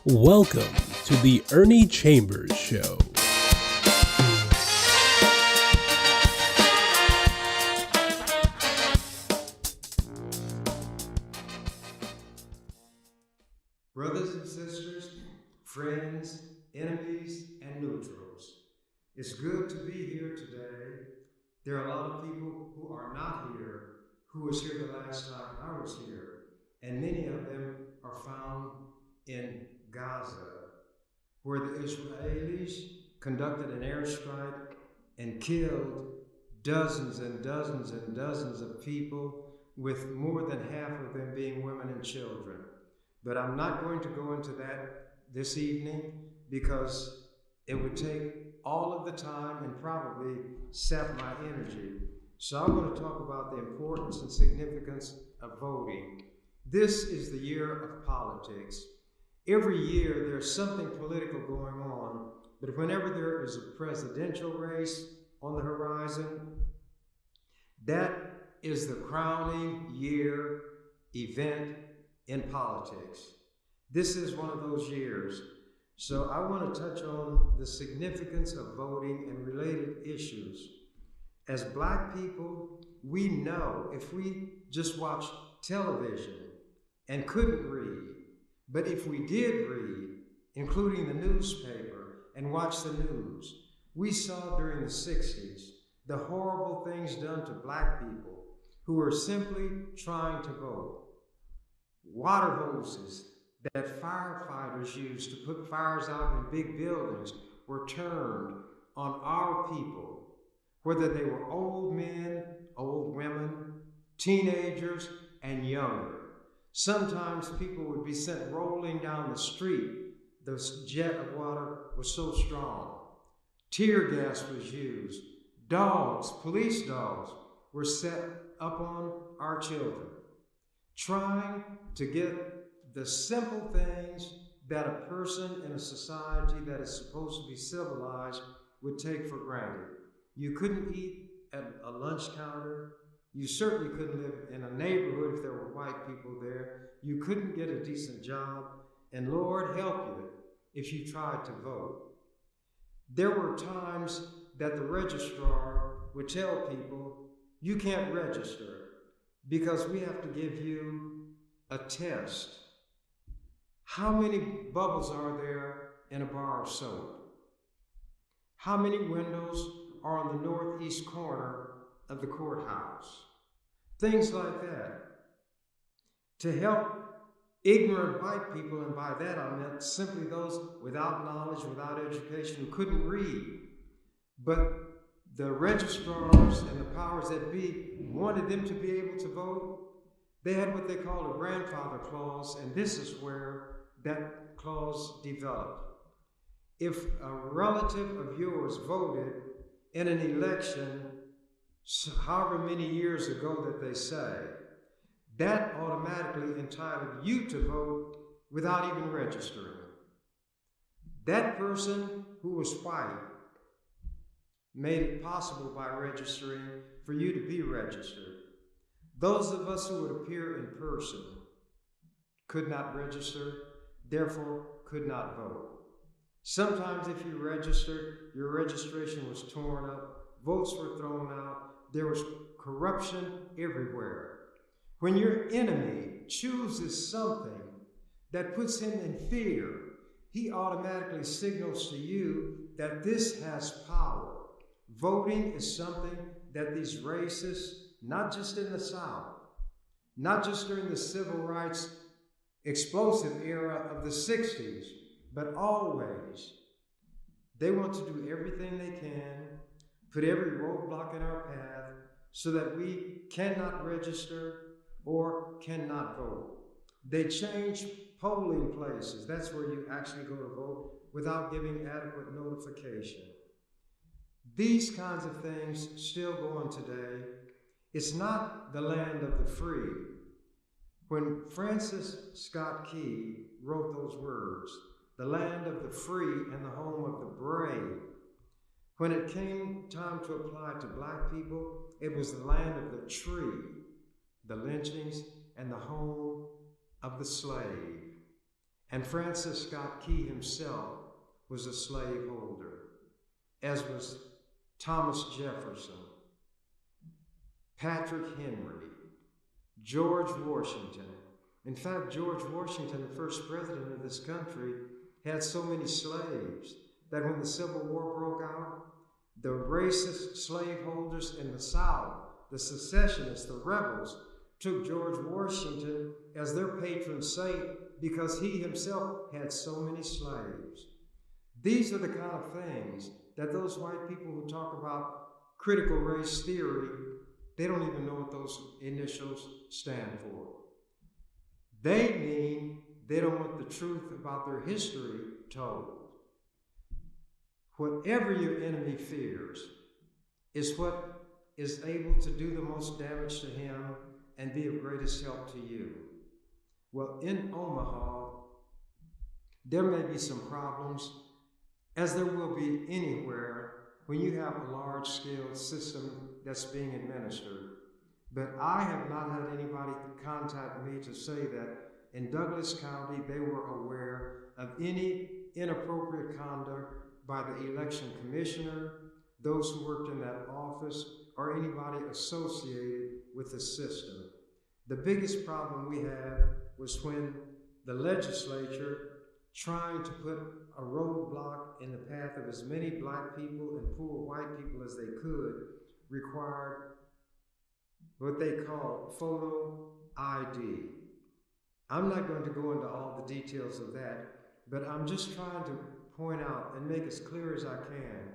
Welcome to the Ernie Chambers Show. Brothers and sisters, friends, enemies, and neutrals, it's good to be here today. There are a lot of people who are not here, who was here the last time I was here, and many of them are found in Gaza, where the Israelis conducted an airstrike and killed dozens and dozens and dozens of people, with more than half of them being women and children. But I'm not going to go into that this evening because it would take all of the time and probably sap my energy. So I'm going to talk about the importance and significance of voting. This is the year of politics. Every year there's something political going on, but whenever there is a presidential race on the horizon, that is the crowning year event in politics. This is one of those years. So I want to touch on the significance of voting and related issues. As Black people, we know if we just watched television and couldn't read, but if we did read, including the newspaper, and watch the news, we saw during the 60s the horrible things done to Black people who were simply trying to vote. Water hoses that firefighters used to put fires out in big buildings were turned on our people, whether they were old men, old women, teenagers, and younger. Sometimes people would be sent rolling down the street. The jet of water was so strong. Tear gas was used. Dogs, police dogs, were set up on our children, trying to get the simple things that a person in a society that is supposed to be civilized would take for granted. You couldn't eat at a lunch counter. You certainly couldn't live in a neighborhood if there were white people there. You couldn't get a decent job, and Lord help you if you tried to vote. There were times that the registrar would tell people, you can't register because we have to give you a test. How many bubbles are there in a bar of soap? How many windows are on the northeast corner of the courthouse? Things like that. To help ignorant white people, and by that I meant simply those without knowledge, without education, who couldn't read. But the registrars and the powers that be wanted them to be able to vote. They had what they called a grandfather clause, and this is where that clause developed. If a relative of yours voted in an election, however many years ago that they say, that automatically entitled you to vote without even registering. That person who was white made it possible by registering for you to be registered. Those of us who would appear in person could not register, therefore could not vote. Sometimes if you registered, your registration was torn up, votes were thrown out, there was corruption everywhere. When your enemy chooses something that puts him in fear, he automatically signals to you that this has power. Voting is something that these racists, not just in the South, not just during the civil rights explosive era of the 60s, but always, they want to do everything they can, put every roadblock in our path so that we cannot register or cannot vote. They change polling places. That's where you actually go to vote without giving adequate notification. These kinds of things still go on today. It's not the land of the free. When Francis Scott Key wrote those words, the land of the free and the home of the brave, when it came time to apply to Black people, it was the land of the tree, the lynchings, and the home of the slave. And Francis Scott Key himself was a slaveholder, as was Thomas Jefferson, Patrick Henry, George Washington. In fact, George Washington, the first president of this country, had so many slaves that when the Civil War broke out, the racist slaveholders in the South, the secessionists, the rebels, took George Washington as their patron saint because he himself had so many slaves. These are the kind of things that those white people who talk about critical race theory, they don't even know what those initials stand for. They mean they don't want the truth about their history told. Whatever your enemy fears is what is able to do the most damage to him and be of greatest help to you. Well, in Omaha, there may be some problems, as there will be anywhere when you have a large-scale system that's being administered. But I have not had anybody contact me to say that in Douglas County they were aware of any inappropriate conduct by the election commissioner, those who worked in that office, or anybody associated with the system. The biggest problem we had was when the legislature, trying to put a roadblock in the path of as many black people and poor white people as they could, required what they call photo ID. I'm not going to go into all the details of that, but I'm just trying to point out and make as clear as I can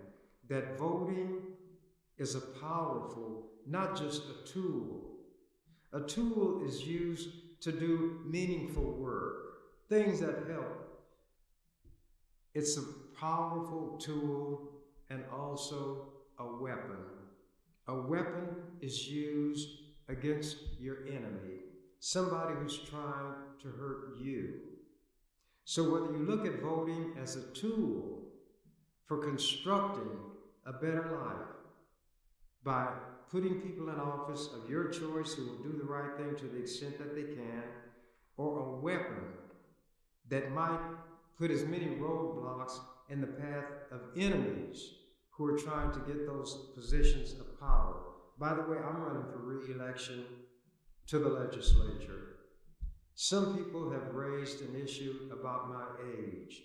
that voting is a powerful, not just a tool. A tool is used to do meaningful work, things that help. It's a powerful tool and also a weapon. A weapon is used against your enemy, somebody who's trying to hurt you. So whether you look at voting as a tool for constructing a better life by putting people in office of your choice who will do the right thing to the extent that they can, or a weapon that might put as many roadblocks in the path of enemies who are trying to get those positions of power. By the way, I'm running for re-election to the legislature. Some people have raised an issue about my age.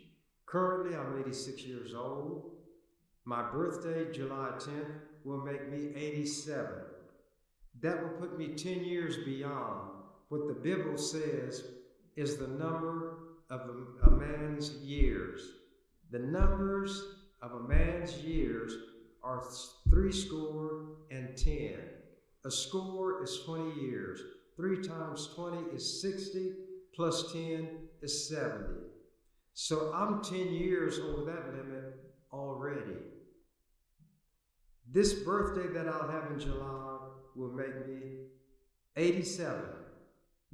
Currently, I'm 86 years old. My birthday, July 10th, will make me 87. That will put me 10 years beyond what the Bible says is the number of a man's years. The numbers of a man's years are 70. A score is 20 years. 3 times 20 is 60, plus 10 is 70. So I'm 10 years over that limit already. This birthday that I'll have in July will make me 87.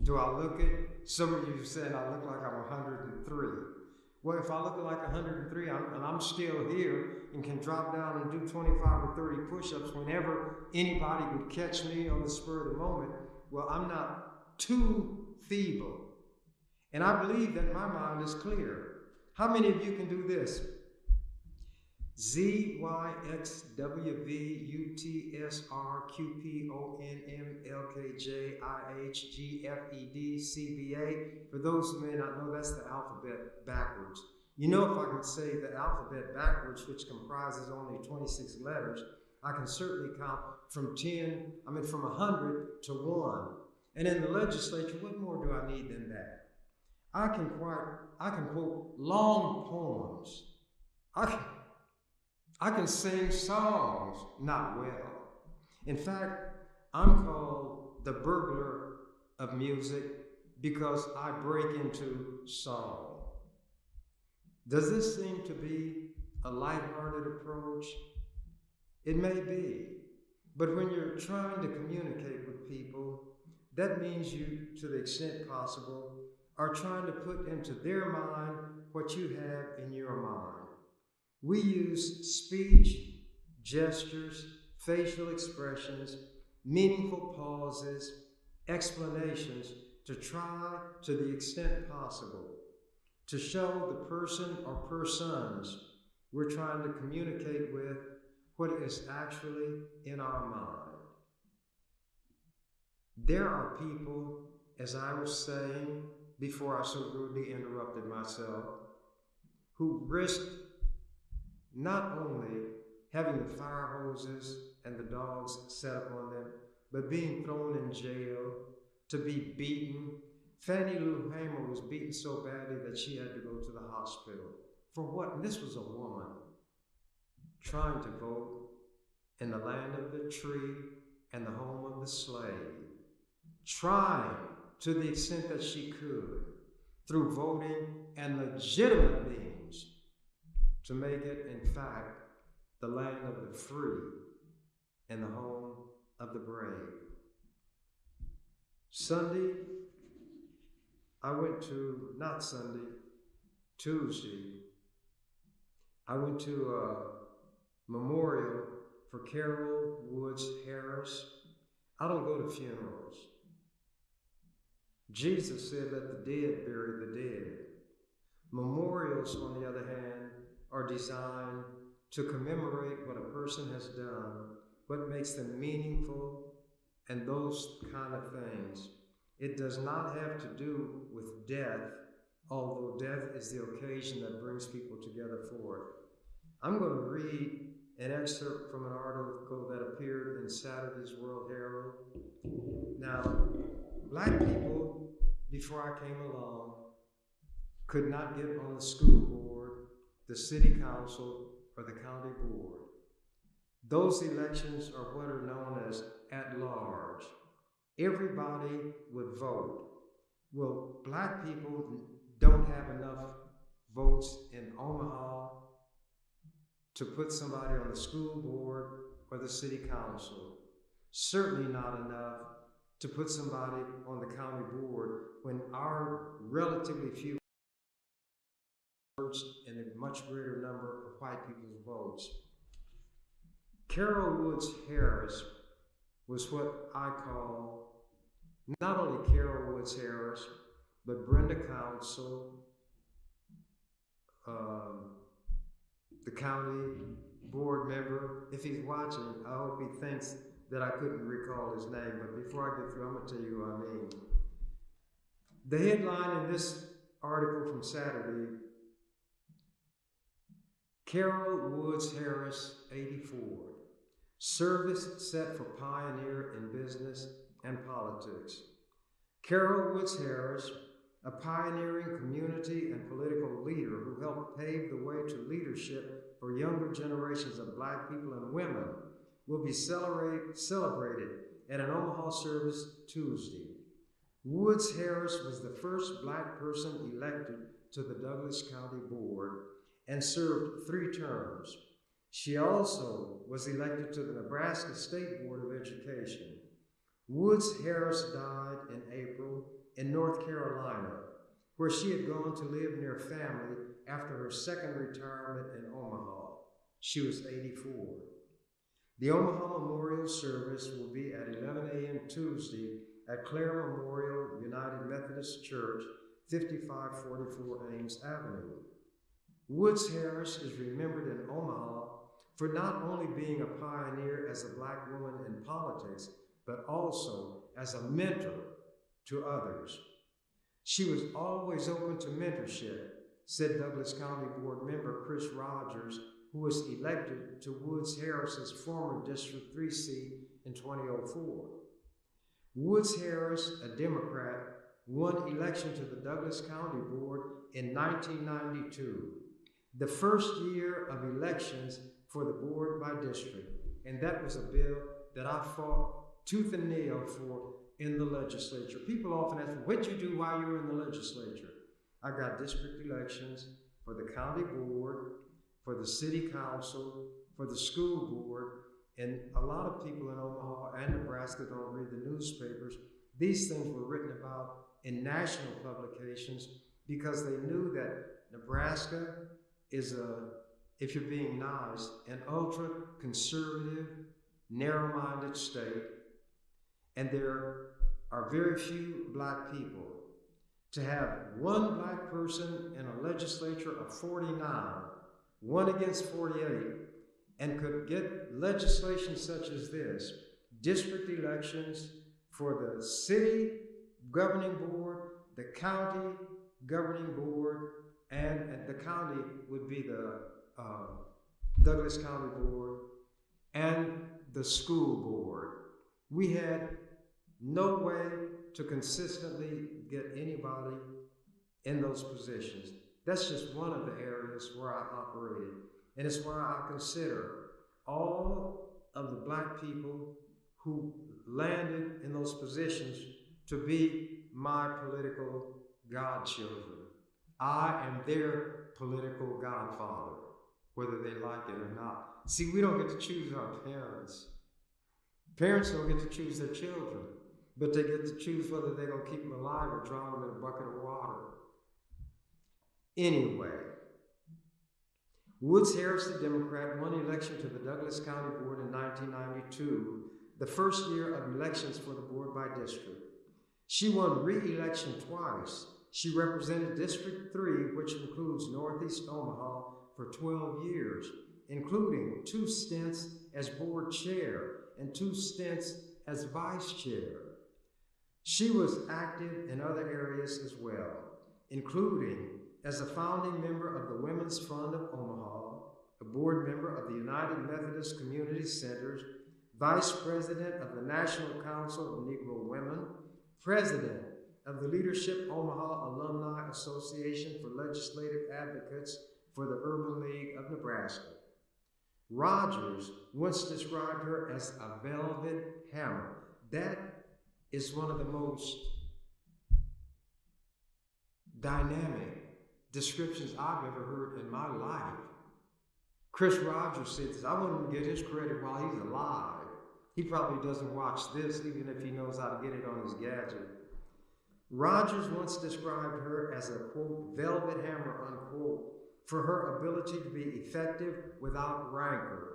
Do I look it? Some of you said I look like I'm 103. Well, if I look like 103 and I'm still here and can drop down and do 25 or 30 push-ups whenever anybody would catch me on the spur of the moment, well, I'm not too feeble. And I believe that my mind is clear. How many of you can do this? Z, Y, X, W, V, U, T, S, R, Q, P, O, N, M, L, K, J, I, H, G, F, E, D, C, B, A. For those who may not know, that's the alphabet backwards. You know, if I could say the alphabet backwards, which comprises only 26 letters, I can certainly count from 100 to 1. And in the legislature, what more do I need than that? I can quote long poems. I can sing songs, not well. In fact, I'm called the burglar of music because I break into song. Does this seem to be a lighthearted approach? It may be, but when you're trying to communicate with people, that means you, to the extent possible, are trying to put into their mind what you have in your mind. We use speech, gestures, facial expressions, meaningful pauses, explanations to try, to the extent possible, to show the person or persons we're trying to communicate with what is actually in our mind. There are people, as I was saying before I so rudely interrupted myself, who risk not only having the fire hoses and the dogs set upon them, but being thrown in jail, to be beaten. Fannie Lou Hamer was beaten so badly that she had to go to the hospital. For what? And this was a woman trying to vote in the land of the tree and the home of the slave, trying to the extent that she could, through voting and legitimate means, to make it, in fact, the land of the free and the home of the brave. Tuesday, I went to a memorial for Carol Woods Harris. I don't go to funerals. Jesus said, let the dead bury the dead. Memorials, on the other hand, are designed to commemorate what a person has done, what makes them meaningful, and those kind of things. It does not have to do with death, although death is the occasion that brings people together for it. I'm going to read an excerpt from an article that appeared in Saturday's World Herald. Now, black people, before I came along, could not get on the school board, the city council, or the county board. Those elections are what are known as at large. Everybody would vote. Well, black people don't have enough votes in Omaha to put somebody on the school board or the city council. Certainly not enough to put somebody on the county board when our relatively few votes and a much greater number of white people's votes. Carol Woods Harris was what I call not only Carol Woods Harris, but Brenda Council, the county board member. If he's watching, I hope he thinks that I couldn't recall his name, but before I get through, I'm going to tell you who I mean. The headline in this article from Saturday, Carol Woods Harris, 84. Service set for pioneer in business and politics. Carol Woods Harris, a pioneering community and political leader who helped pave the way to leadership for younger generations of black people and women, will be celebrated at an Omaha service Tuesday. Woods Harris was the first black person elected to the Douglas County Board and served 3 terms. She also was elected to the Nebraska State Board of Education. Woods Harris died in April in North Carolina, where she had gone to live near family after her second retirement in Omaha. She was 84. The Omaha Memorial Service will be at 11 a.m. Tuesday at Clare Memorial United Methodist Church, 5544 Ames Avenue. Woods Harris is remembered in Omaha for not only being a pioneer as a black woman in politics, but also as a mentor to others. She was always open to mentorship, said Douglas County Board member Chris Rogers, who was elected to Woods Harris's former District 3 seat in 2004. Woods Harris, a Democrat, won election to the Douglas County Board in 1992, the first year of elections for the board by district, and that was a bill that I fought tooth and nail for in the legislature. People often ask me, what'd you do while you were in the legislature? I got district elections for the county board, for the city council, for the school board, and a lot of people in Omaha and Nebraska don't read the newspapers. These things were written about in national publications because they knew that Nebraska is if you're being nice, an ultra-conservative, narrow-minded state, and there are very few black people. to have one black person in a legislature of 49, one against 48, and could get legislation such as this, district elections for the city governing board, the county governing board, and the county would be the Douglas County Board, and the school board. We had no way to consistently get anybody in those positions. That's just one of the areas where I operated. And it's why I consider all of the black people who landed in those positions to be my political godchildren. I am their political godfather, whether they like it or not. See, we don't get to choose our parents. Parents don't get to choose their children, but they get to choose whether they're going to keep them alive or drown them in a bucket of water. Anyway, Woods Harris, the Democrat, won election to the Douglas County Board in 1992, the first year of elections for the board by district. She won re-election twice. She represented District 3, which includes Northeast Omaha, for 12 years, including 2 stints as board chair and 2 stints as vice chair. She was active in other areas as well, including as a founding member of the Women's Fund of Omaha, a board member of the United Methodist Community Centers, vice president of the National Council of Negro Women, president of the Leadership Omaha Alumni Association for Legislative Advocates for the Urban League of Nebraska. Rogers once described her as a velvet hammer. That is one of the most dynamic descriptions I've ever heard in my life. Chris Rogers said this. I wouldn't get his credit while he's alive. He probably doesn't watch this, even if he knows how to get it on his gadget. Rogers once described her as a, quote, velvet hammer, unquote, for her ability to be effective without rancor.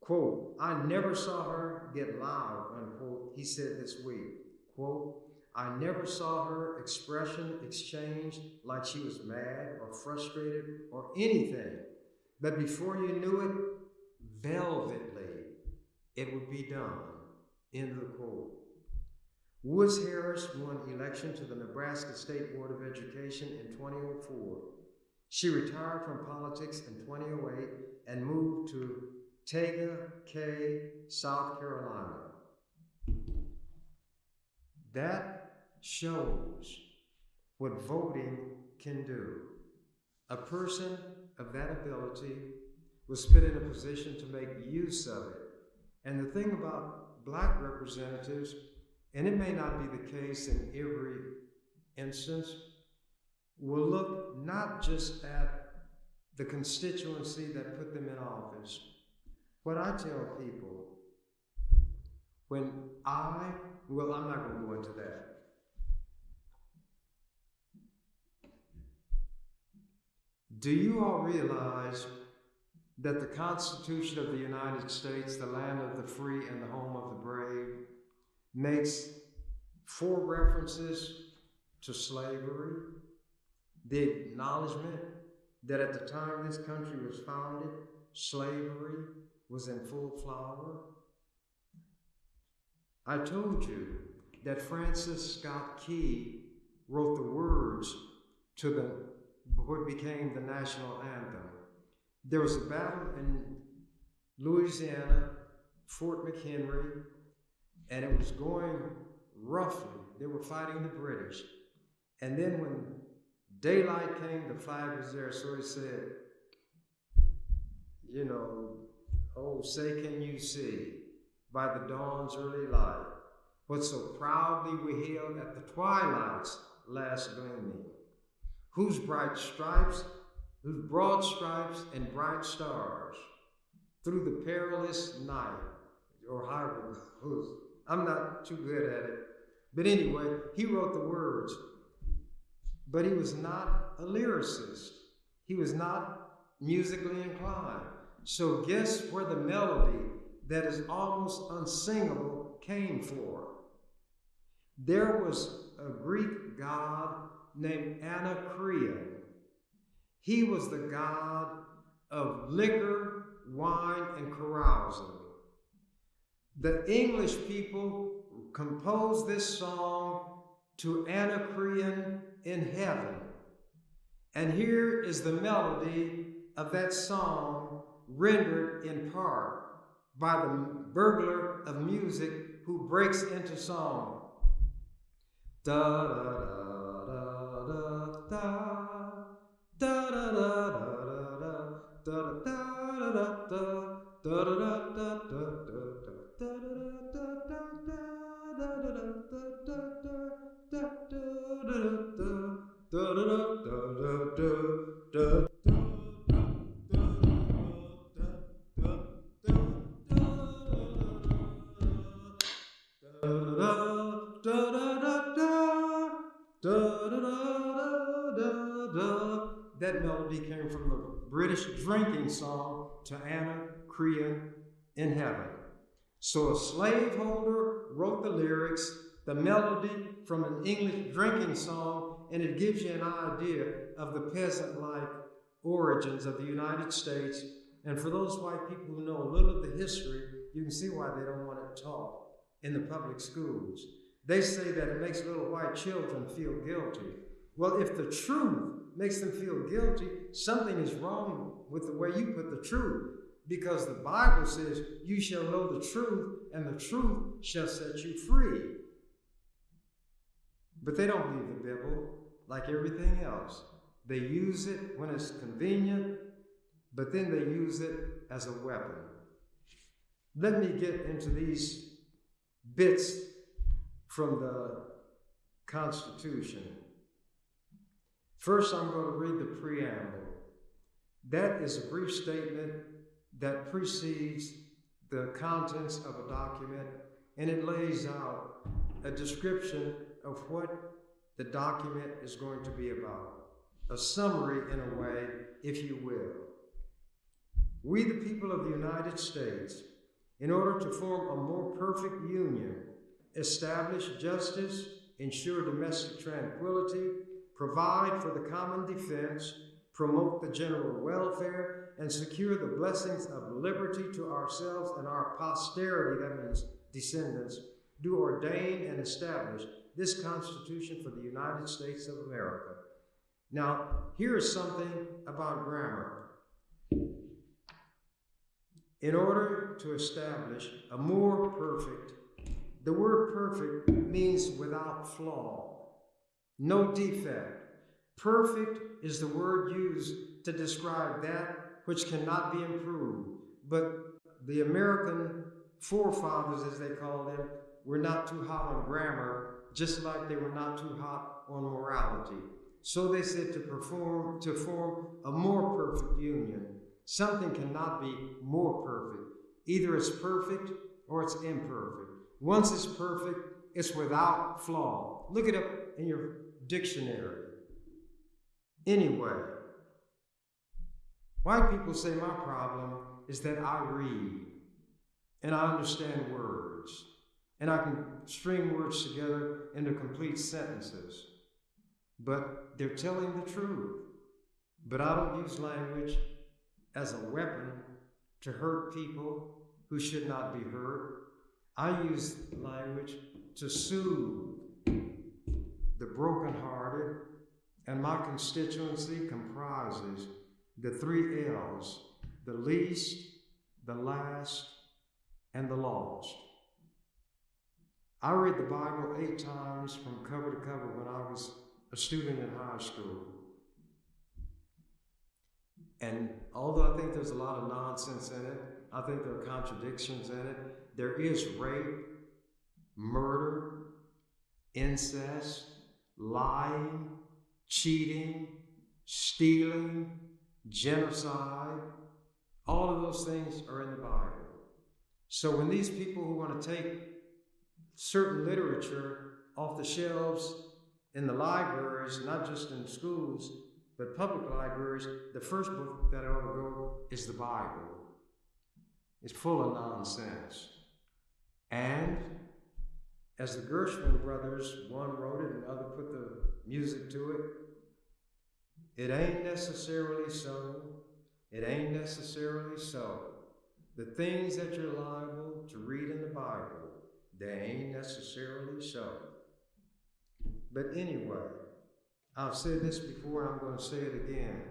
Quote, I never saw her get loud, unquote, he said this week. Quote, I never saw her expression exchanged like she was mad or frustrated or anything. But before you knew it, velvetly, it would be done. End of the quote. Woods Harris won election to the Nebraska State Board of Education in 2004. She retired from politics in 2008 and moved to Tega Cay, South Carolina. That shows what voting can do. A person of that ability was put in a position to make use of it. And the thing about black representatives, and it may not be the case in every instance, will look not just at the constituency that put them in office. What I tell people, I'm not going to go into that. Do you all realize that the Constitution of the United States, the land of the free and the home of the brave, makes 4 references to slavery, the acknowledgement that at the time this country was founded, slavery was in full flower? I told you that Francis Scott Key wrote the words to what became the national anthem. There was a battle in Louisiana, Fort McHenry, and it was going roughly. They were fighting the British. And then when daylight came, the flag was there, so he said, oh, say can you see, by the dawn's early light, what so proudly we hailed at the twilight's last gleaming, whose broad stripes and bright stars, through the perilous night, or however it goes. I'm not too good at it. But anyway, he wrote the words, but he was not a lyricist. He was not musically inclined. So guess where the melody that is almost unsingable came from? There was a Greek god named Anacreon. He was the god of liquor, wine, and carousing. The English people composed this song to Anacreon in heaven. And here is the melody of that song rendered in part by the burglar of music who breaks into song. Da da da da da da da da da da da da da da. That melody came from the British drinking song to Anacreon in heaven. So a slaveholder wrote the lyrics, the melody from an English drinking song, and it gives you an idea of the peasant-like origins of the United States. And for those white people who know a little of the history, you can see why they don't want it taught in the public schools. They say that it makes little white children feel guilty. Well, if the truth makes them feel guilty, something is wrong with the way you put the truth, because the Bible says you shall know the truth and the truth shall set you free. But they don't believe the Bible like everything else. They use it when it's convenient, but then they use it as a weapon. Let me get into these bits from the Constitution. First, I'm going to read the preamble. That is a brief statement that precedes the contents of a document, and it lays out a description of what the document is going to be about. A summary, in a way, if you will. We, the people of the United States, in order to form a more perfect union, establish justice, ensure domestic tranquility, provide for the common defense, promote the general welfare, and secure the blessings of liberty to ourselves and our posterity, that means descendants, do ordain and establish this Constitution for the United States of America. Now, here is something about grammar. In order to establish a more perfect, the word perfect means without flaw. No defect. Perfect is the word used to describe that which cannot be improved. But the American forefathers, as they call them, were not too hot on grammar, just like they were not too hot on morality. So they said to form a more perfect union. Something cannot be more perfect. Either it's perfect or it's imperfect. Once it's perfect, it's without flaw. Look it up in your dictionary. Anyway, white people say my problem is that I read and I understand words and I can string words together into complete sentences. But they're telling the truth. But I don't use language as a weapon to hurt people who should not be hurt. I use language to soothe the brokenhearted, and my constituency comprises the 3 L's: the least, the last, and the lost. I read the Bible 8 times from cover to cover when I was a student in high school. And although I think there's a lot of nonsense in it, I think there are contradictions in it. There is rape, murder, incest, lying, cheating, stealing, genocide. All of those things are in the Bible. So when these people who want to take certain literature off the shelves in the libraries, not just in schools, but public libraries, the first book that ought to go is the Bible. It's full of nonsense. And As the Gershwin brothers, one wrote it and the other put the music to it, it ain't necessarily so. It ain't necessarily so. The things that you're liable to read in the Bible, they ain't necessarily so. But anyway, I've said this before and I'm going to say it again.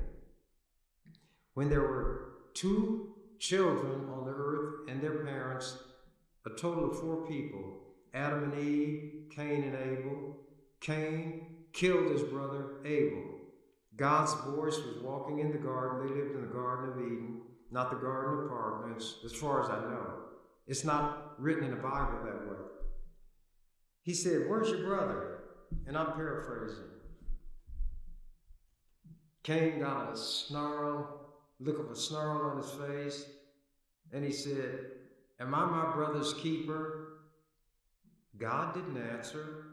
When there were 2 children on the earth and their parents, a total of 4 people, Adam and Eve, Cain and Abel. Cain killed his brother Abel. God's voice was walking in the garden. They lived in the Garden of Eden, not the Garden of Apartments, as far as I know. It's not written in the Bible that way. He said, "Where's your brother?" And I'm paraphrasing. Cain got a look of a snarl on his face, and he said, "Am I my brother's keeper?" God didn't answer.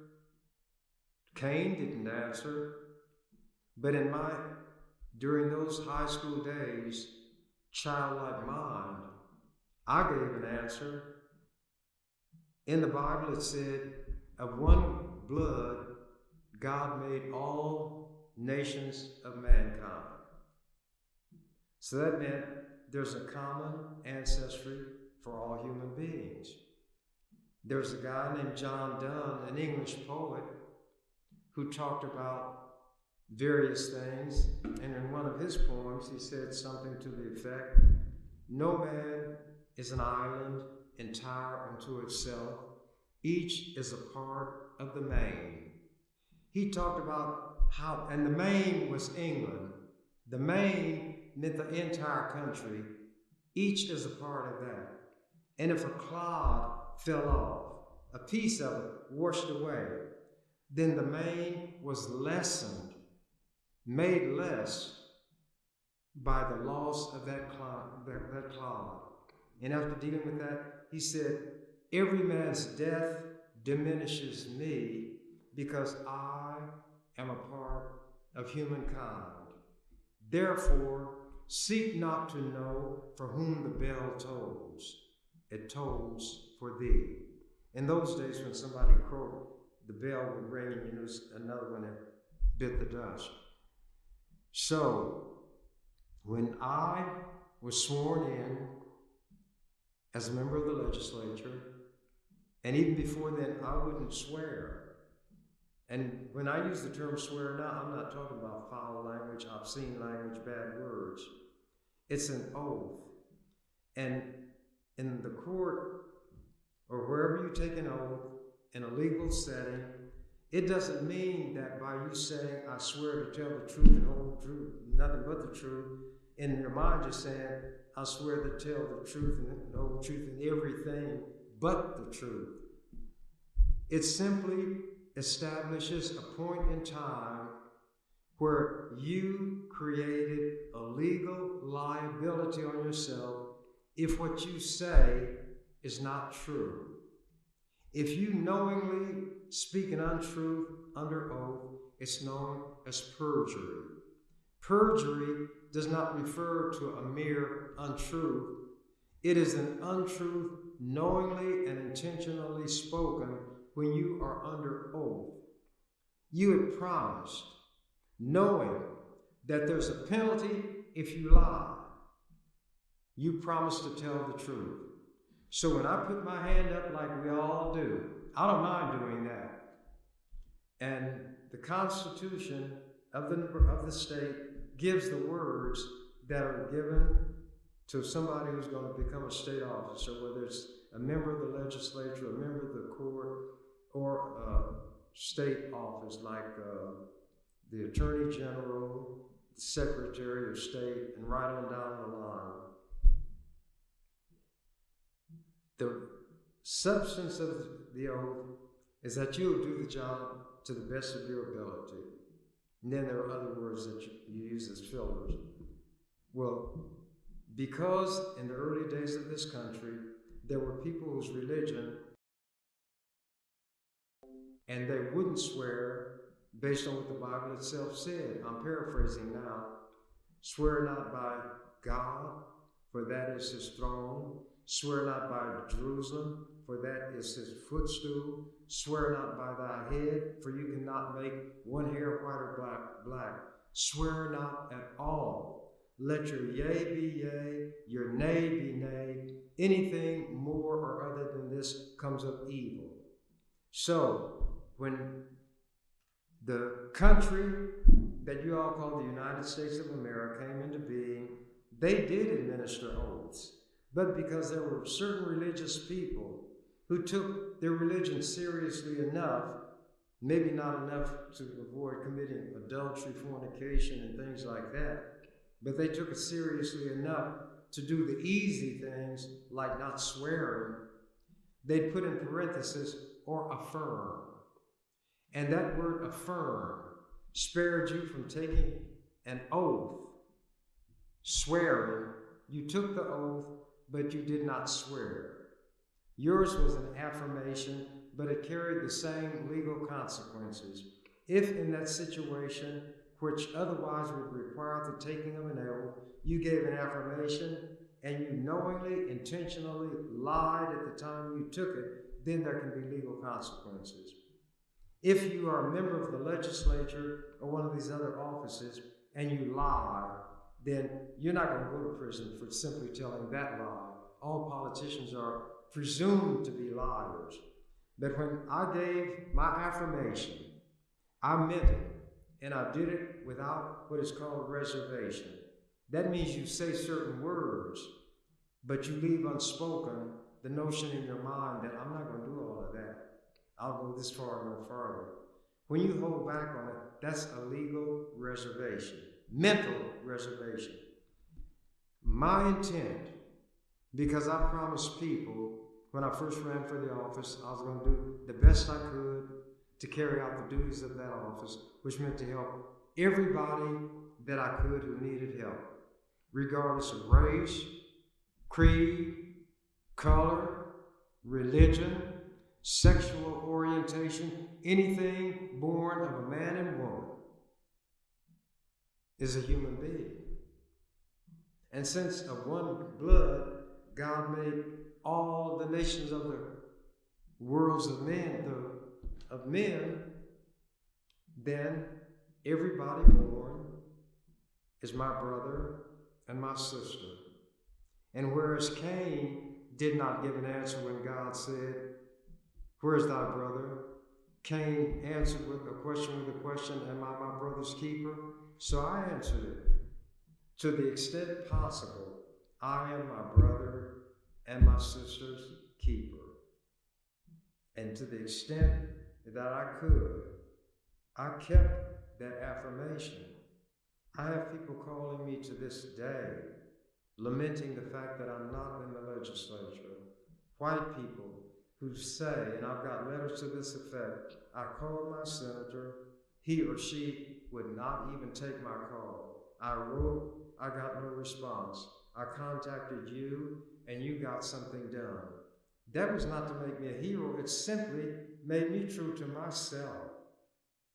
Cain didn't answer. But during those high school days, childlike mind, I gave an answer. In the Bible it said, of one blood, God made all nations of mankind. So that meant there's a common ancestry for all human beings. There's a guy named John Donne, an English poet, who talked about various things, and in one of his poems he said something to the effect, "No man is an island entire unto itself. Each is a part of the main." He talked about how, and the main was England. The main meant the entire country. Each is a part of that. And if a clod fell off, a piece of it washed away, then the main was lessened, made less by the loss of that clod. And after dealing with that, he said, "Every man's death diminishes me because I am a part of humankind. Therefore, seek not to know for whom the bell tolls. It tolls for thee." In those days when somebody crowed, the bell would ring and you knew another one had bit the dust. So, when I was sworn in as a member of the legislature, and even before then, I wouldn't swear. And when I use the term swear now, I'm not talking about foul language, obscene language, bad words. It's an oath. And in the court, or wherever you take an oath in a legal setting, it doesn't mean that by you saying, "I swear to tell the truth and whole truth, nothing but the truth," in your mind you're saying, "I swear to tell the truth and the whole truth and everything but the truth." It simply establishes a point in time where you created a legal liability on yourself if what you say is not true. If you knowingly speak an untruth under oath, it's known as perjury. Perjury does not refer to a mere untruth. It is an untruth knowingly and intentionally spoken when you are under oath. You had promised, knowing that there's a penalty if you lie. You promised to tell the truth. So when I put my hand up like we all do, I don't mind doing that. And the Constitution of the state gives the words that are given to somebody who's going to become a state officer, whether it's a member of the legislature, a member of the court, or a state office like the Attorney General, the Secretary of State, and right on down the line. The substance of the oath is that you will do the job to the best of your ability. And then there are other words that you use as fillers. Well, because in the early days of this country, there were people whose religion, and they wouldn't swear based on what the Bible itself said. I'm paraphrasing now. Swear not by God, for that is his throne. Swear not by Jerusalem, for that is his footstool. Swear not by thy head, for you cannot make one hair white or black. Swear not at all. Let your yea be yea, your nay be nay. Anything more or other than this comes of evil. So, when the country that you all call the United States of America came into being, they did administer oaths. But because there were certain religious people who took their religion seriously enough, maybe not enough to avoid committing adultery, fornication, and things like that, but they took it seriously enough to do the easy things like not swearing, they'd put in parentheses, or affirm. And that word affirm spared you from taking an oath, swearing. You took the oath, but you did not swear. Yours was an affirmation, but it carried the same legal consequences. If in that situation, which otherwise would require the taking of an oath, you gave an affirmation and you knowingly, intentionally lied at the time you took it, then there can be legal consequences. If you are a member of the legislature or one of these other offices and you lie, then you're not going to go to prison for simply telling that lie. All politicians are presumed to be liars. But when I gave my affirmation, I meant it, and I did it without what is called reservation. That means you say certain words, but you leave unspoken the notion in your mind that I'm not going to do all of that. I'll go this far and no farther. When you hold back on it, that's a legal reservation, mental reservation. My intent, because I promised people when I first ran for the office, I was going to do the best I could to carry out the duties of that office, which meant to help everybody that I could who needed help, regardless of race, creed, color, religion, sexual orientation. Anything born of a man and woman is a human being. And since of one blood, God made all the nations of the worlds of men, then everybody born is my brother and my sister. And whereas Cain did not give an answer when God said, "Where's thy brother?" Cain answered with a question, "Am I my brother's keeper?" So I answered it. To the extent possible, I am my brother and my sister's keeper. And to the extent that I could, I kept that affirmation. I have people calling me to this day, lamenting the fact that I'm not in the legislature. White people who say, and I've got letters to this effect, I called my senator, he or she would not even take my call. I wrote, I got no response. I contacted you, and you got something done. That was not to make me a hero. It simply made me true to myself.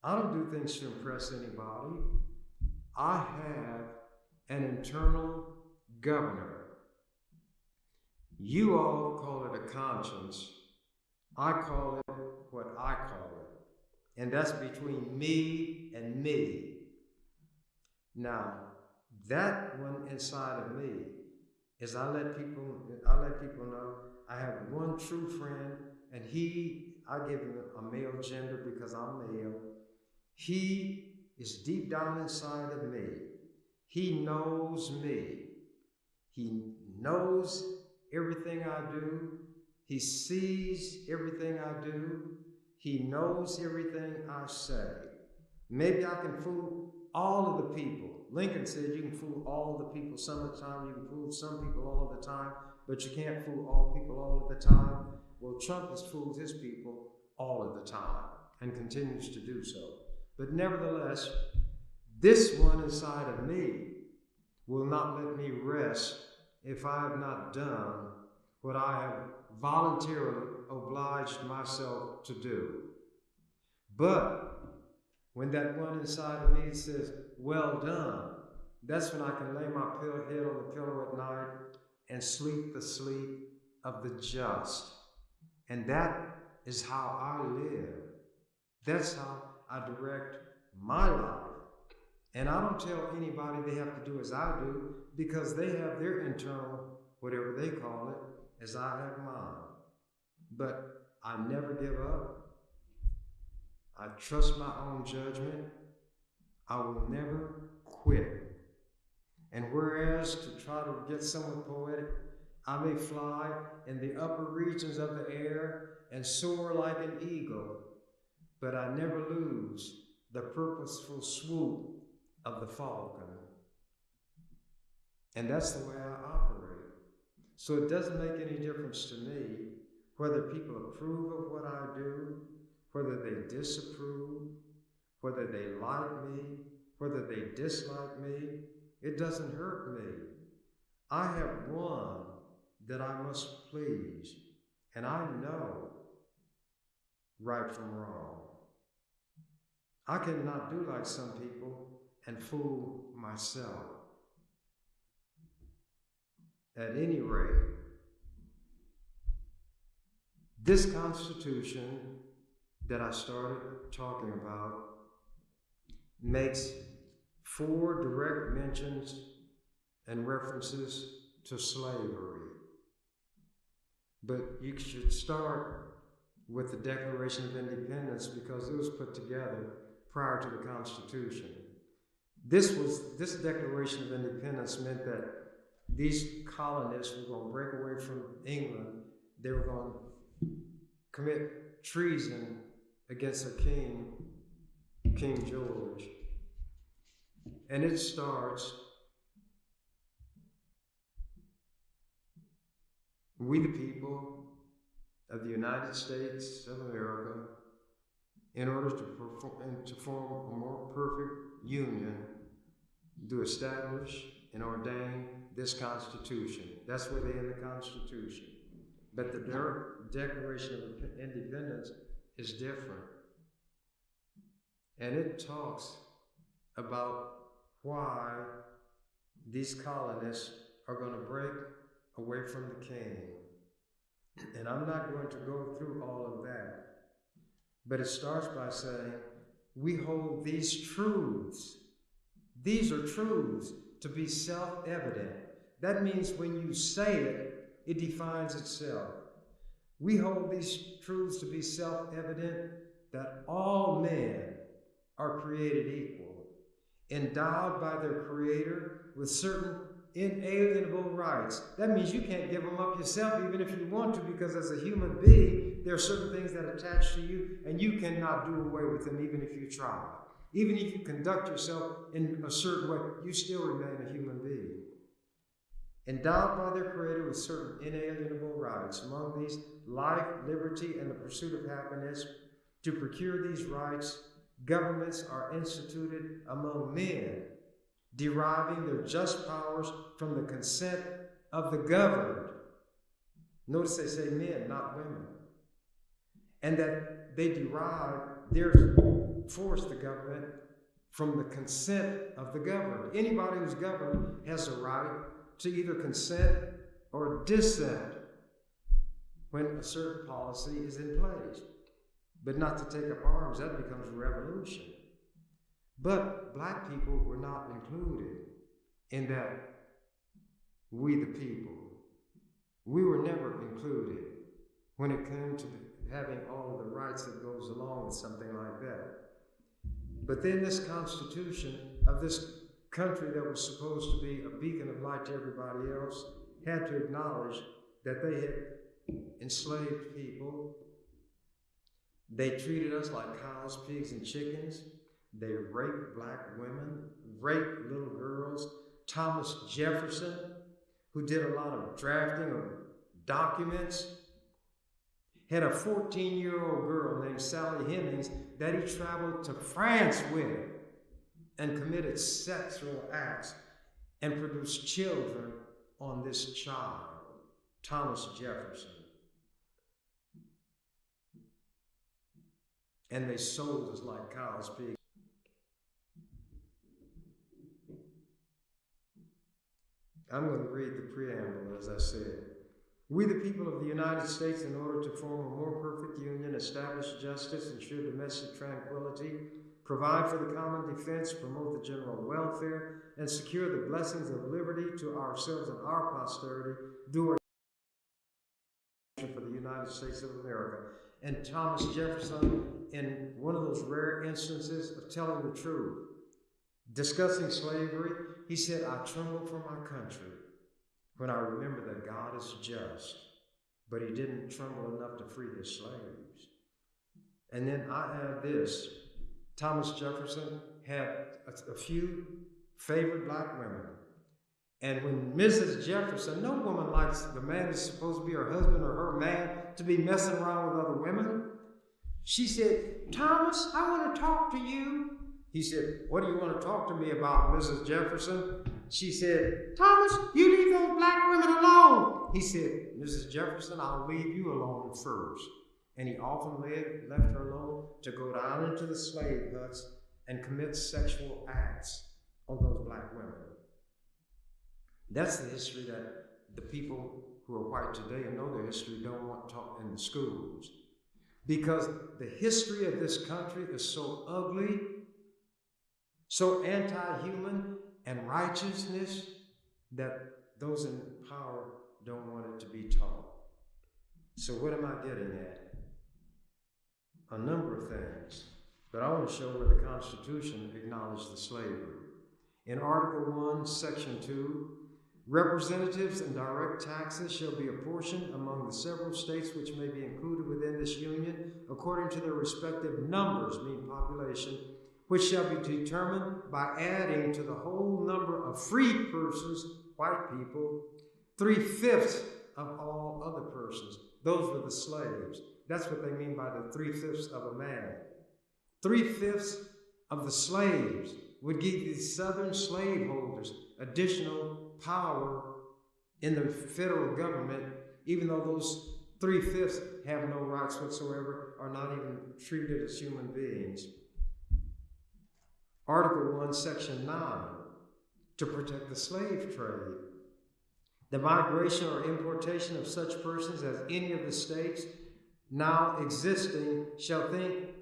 I don't do things to impress anybody. I have an internal governor. You all call it a conscience. I call it what I call it. And that's between me and me. Now, that one inside of me is I let people know I have one true friend, and I give him a male gender because I'm male. He is deep down inside of me. He knows me. He knows everything I do. He sees everything I do. He knows everything I say. Maybe I can fool all of the people. Lincoln said you can fool all of the people some of the time. You can fool some people all of the time, but you can't fool all people all of the time. Well, Trump has fooled his people all of the time and continues to do so. But nevertheless, this one inside of me will not let me rest if I have not done what I have voluntarily obliged myself to do. But when that one inside of me says, "Well done," that's when I can lay my head on the pillow at night and sleep the sleep of the just. And that is how I live. That's how I direct my life. And I don't tell anybody they have to do as I do, because they have their internal, whatever they call it, as I have mine. But I never give up. I trust my own judgment. I will never quit. And whereas to try to get somewhat poetic, I may fly in the upper regions of the air and soar like an eagle, but I never lose the purposeful swoop of the falcon. And that's the way I operate. So it doesn't make any difference to me whether people approve of what I do, whether they disapprove, whether they like me, whether they dislike me. It doesn't hurt me. I have one that I must please, and I know right from wrong. I cannot do like some people and fool myself. At any rate, this Constitution that I started talking about makes 4 direct mentions and references to slavery. But you should start with the Declaration of Independence, because it was put together prior to the Constitution. This Declaration of Independence meant that these colonists were going to break away from England. They were going to commit treason against their king, King George. And it starts, "We the people of the United States of America, in order to form a more perfect union, do establish and ordain this Constitution." That's where they end the Constitution. But the Declaration of Independence is different. And it talks about why these colonists are going to break away from the king. And I'm not going to go through all of that. But it starts by saying, we hold these truths. These are truths to be self-evident. That means when you say it, it defines itself. We hold these truths to be self-evident, that all men are created equal, endowed by their Creator with certain inalienable rights. That means you can't give them up yourself even if you want to, because as a human being, there are certain things that attach to you, and you cannot do away with them even if you try. Even if you conduct yourself in a certain way, you still remain a human being. Endowed by their Creator with certain inalienable rights, among these life, liberty, and the pursuit of happiness. To procure these rights, governments are instituted among men, deriving their just powers from the consent of the governed. Notice they say men, not women. And that they derive their force, the government, from the consent of the governed. Anybody who's governed has a right to either consent or dissent when a certain policy is in place. But not to take up arms, that becomes a revolution. But black people were not included in that we the people. We were never included when it came to having all of the rights that goes along with something like that. But then this Constitution of this country that was supposed to be a beacon of light to everybody else had to acknowledge that they had enslaved people. They treated us like cows, pigs, and chickens. They raped black women, raped little girls. Thomas Jefferson, who did a lot of drafting of documents, had a 14-year-old girl named Sally Hemings that he traveled to France with and committed sexual acts and produced children on this child, Thomas Jefferson. And they sold us like cows, pigs. I'm going to read the preamble, as I said. We, the people of the United States, in order to form a more perfect union, establish justice, ensure domestic tranquility, provide for the common defense, promote the general welfare, and secure the blessings of liberty to ourselves and our posterity, do our for the United States of America. And Thomas Jefferson, in one of those rare instances of telling the truth, discussing slavery, he said, I tremble for my country when I remember that God is just, but he didn't tremble enough to free his slaves. And then I add this, Thomas Jefferson had a few favorite black women. And when Mrs. Jefferson, no woman likes the man that's supposed to be her husband or her man to be messing around with other women. She said, Thomas, I want to talk to you. He said, what do you want to talk to me about, Mrs. Jefferson? She said, Thomas, you leave those black women alone. He said, Mrs. Jefferson, I'll leave you alone first. And he often left her alone to go down into the slave huts and commit sexual acts on those black women. That's the history that the people who are white today and know their history don't want taught in the schools. Because the history of this country is so ugly, so anti-human and righteousness that those in power don't want it to be taught. So what am I getting at? A number of things, but I want to show where the Constitution acknowledged the slavery. In Article 1, Section 2, representatives and direct taxes shall be apportioned among the several states which may be included within this union according to their respective numbers, meaning population, which shall be determined by adding to the whole number of free persons, white people, 3/5 of all other persons. Those were the slaves. That's what they mean by the 3/5 of a man. 3/5 of the slaves would give these southern slaveholders additional power in the federal government, even though those 3/5 have no rights whatsoever, are not even treated as human beings. Article 1, Section 9, to protect the slave trade. The migration or importation of such persons as any of the states now existing shall think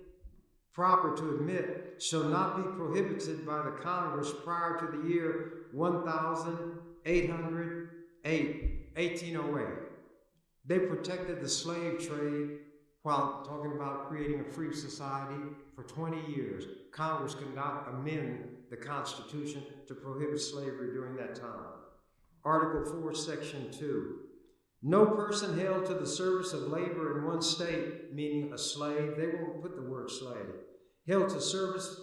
proper to admit shall not be prohibited by the Congress prior to the year 1808. They protected the slave trade while talking about creating a free society for 20 years. Congress could not amend the Constitution to prohibit slavery during that time. Article 4, Section 2. No person held to the service of labor in one state, meaning a slave, they won't put the word slave, held to service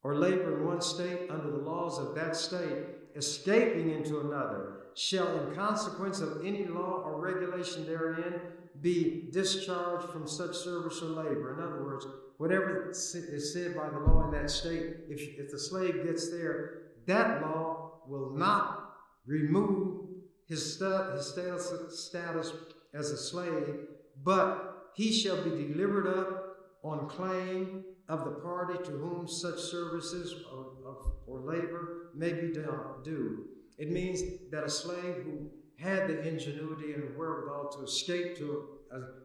or labor in one state under the laws of that state, escaping into another, shall in consequence of any law or regulation therein be discharged from such service or labor. In other words, whatever is said by the law in that state, if the slave gets there, that law will not remove his status as a slave, but he shall be delivered up on claim of the party to whom such services or labor may be due. It means that a slave who had the ingenuity and wherewithal to escape to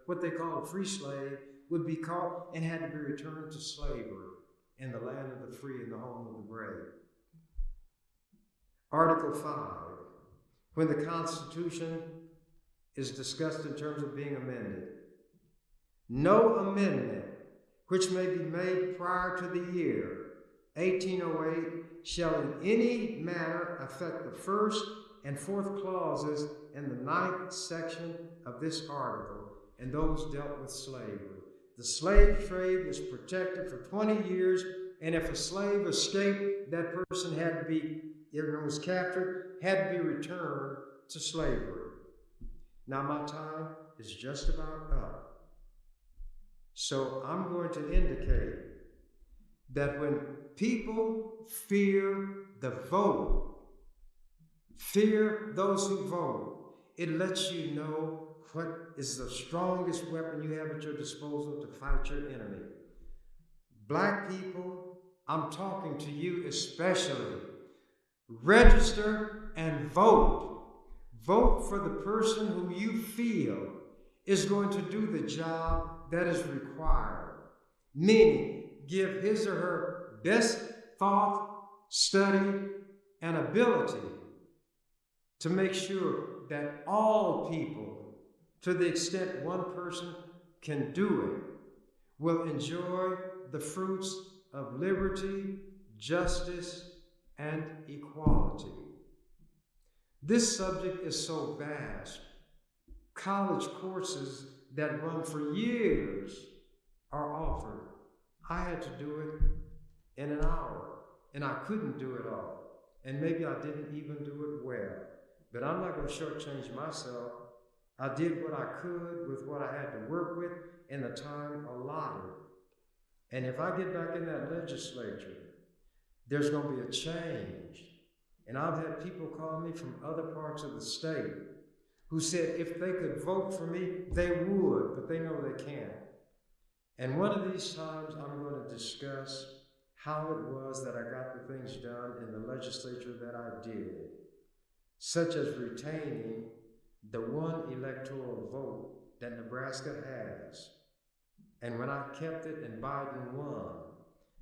what they call a free slave would be caught and had to be returned to slavery in the land of the free and the home of the brave. Article 5. When the Constitution is discussed in terms of being amended, no amendment which may be made prior to the year 1808 shall in any manner affect the first and fourth clauses in the 9th section of this article, and those dealt with slavery. The slave trade was protected for 20 years, and if a slave escaped, that person had to be, if it was captured, had to be returned to slavery. Now my time is just about up. So I'm going to indicate that when people fear the vote, fear those who vote, it lets you know what is the strongest weapon you have at your disposal to fight your enemy. Black people, I'm talking to you especially. Register and vote. Vote for the person who you feel is going to do the job that is required, meaning give his or her best thought, study, and ability to make sure that all people, to the extent one person can do it, will enjoy the fruits of liberty, justice, and equality. This subject is so vast. College courses that run for years are offered. I had to do it in an hour, and I couldn't do it all. And maybe I didn't even do it well. But I'm not going to shortchange myself. I did what I could with what I had to work with in the time allotted. And if I get back in that legislature, there's going to be a change. And I've had people call me from other parts of the state who said if they could vote for me, they would, but they know they can't. And one of these times I'm going to discuss how it was that I got the things done in the legislature that I did, such as retaining the one electoral vote that Nebraska has. And when I kept it and Biden won,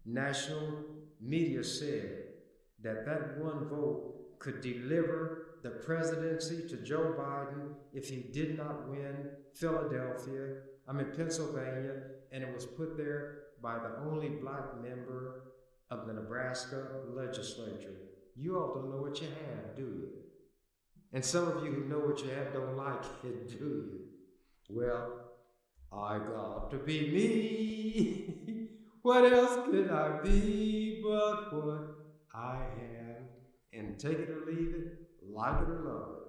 national media said that that one vote could deliver the presidency to Joe Biden if he did not win Pennsylvania, and it was put there by the only black member of the Nebraska legislature. You all don't know what you have, do you? And some of you who know what you have don't like it, do you? Well, I got to be me. What else could I be but what I am? And take it or leave it, like it or love it.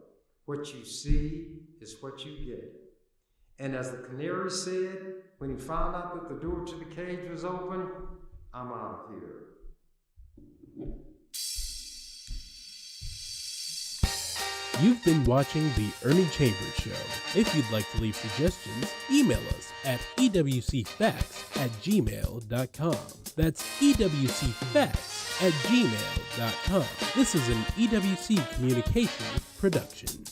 What you see is what you get. And as the canary said, when he found out that the door to the cage was open, I'm out of here. You've been watching The Ernie Chambers Show. If you'd like to leave suggestions, email us at ewcfacts@gmail.com. That's ewcfacts@gmail.com. This is an EWC Communications production.